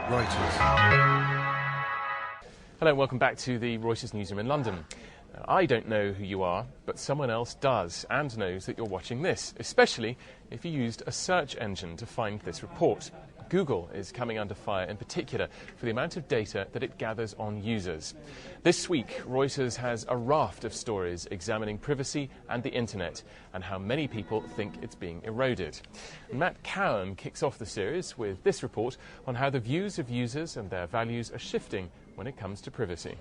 Reuters. Hello, welcome back to the Reuters newsroom in London. Now, I don't know who you are, but someone else does and knows that you're watching this, especially if you used a search engine to find this report. Google is coming under fire in particular for the amount of data that it gathers on users. This week, Reuters has a raft of stories examining privacy and the internet and how many people think it's being eroded. And Matt Cowan kicks off the series with this report on how the views of users and their values are shifting when it comes to privacy.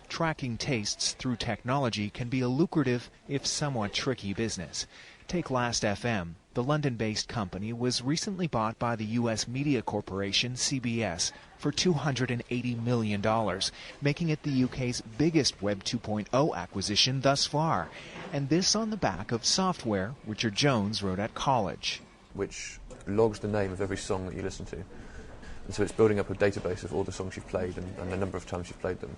Tracking tastes through technology can be a lucrative, if somewhat tricky, business. Take LastFM. The London-based company was recently bought by the U.S. media corporation CBS for $280 million, making it the UK's biggest Web 2.0 acquisition thus far. And this on the back of software Richard Jones wrote at college. Which logs the name of every song that you listen to. And so it's building up a database of all the songs you've played and the number of times you've played them.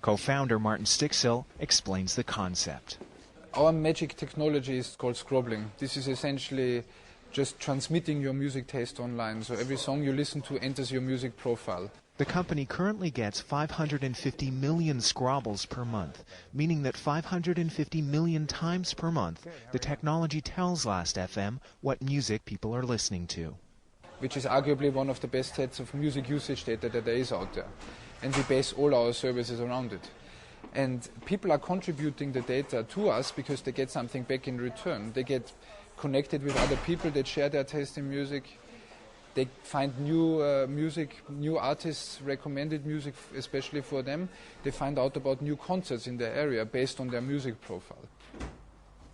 Co-founder Martin Stixill explains the concept. Our magic technology is called scrobbling. This is essentially just transmitting your music taste online. So every song you listen to enters your music profile. The company currently gets 550 million scrobbles per month, meaning that 550 million times per month, the technology tells LastFM what music people are listening to. Which is arguably one of the best sets of music usage data that there is out there. And we base all our services around it. And people are contributing the data to us because they get something back in return. They get connected with other people that share their taste in music. They find new music, new artists, recommended music especially for them. They find out about new concerts in their area based on their music profile.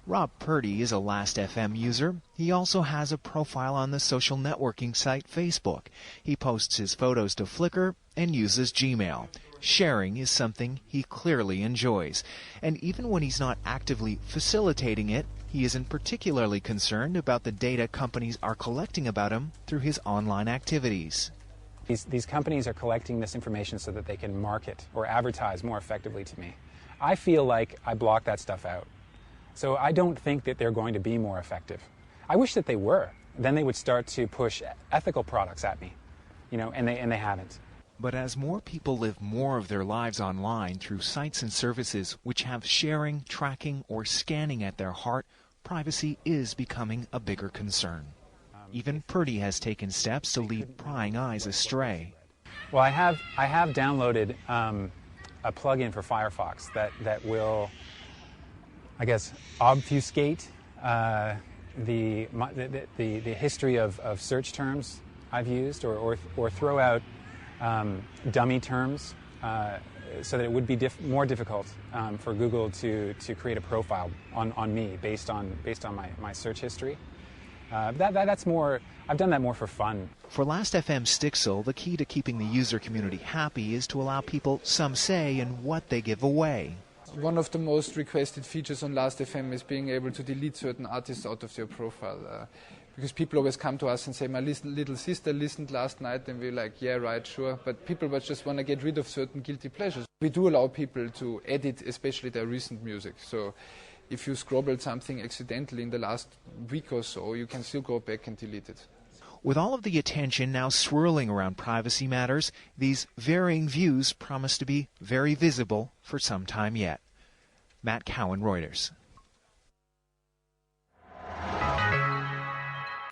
Rob Purdy is a LastFM user. He also has a profile on the social networking site Facebook. He posts his photos to Flickr and uses Gmail. Sharing is something he clearly enjoys. And even when he's not actively facilitating it, he isn't particularly concerned about the data companies are collecting about him through his online activities. These companies are collecting this information so that they can market or advertise more effectively to me. I feel like I block that stuff out. So I don't think that they're going to be more effective. I wish that they were. Then they would start to push ethical products at me, and they haven't. But as more people live more of their lives online through sites and services which have sharing, tracking, or scanning at their heart, privacy is becoming a bigger concern. Even Purdy has taken steps to lead prying eyes astray. Well, I have downloaded a plugin for Firefox that will, I guess, obfuscate the history of search terms I've used, or throw out dummy terms, so that it would be more difficult for Google to create a profile on me based on my search history. That's more. I've done that more for fun. For LastFM Stixill, the key to keeping the user community happy is to allow people some say in what they give away. One of the most requested features on LastFM is being able to delete certain artists out of their profile. Because people always come to us and say, my little sister listened last night, and we're like, yeah, right, sure. But people just want to get rid of certain guilty pleasures. We do allow people to edit, especially their recent music. So if you scrobbled something accidentally in the last week or so, you can still go back and delete it. With all of the attention now swirling around privacy matters, these varying views promise to be very visible for some time yet. Matt Cowan, Reuters.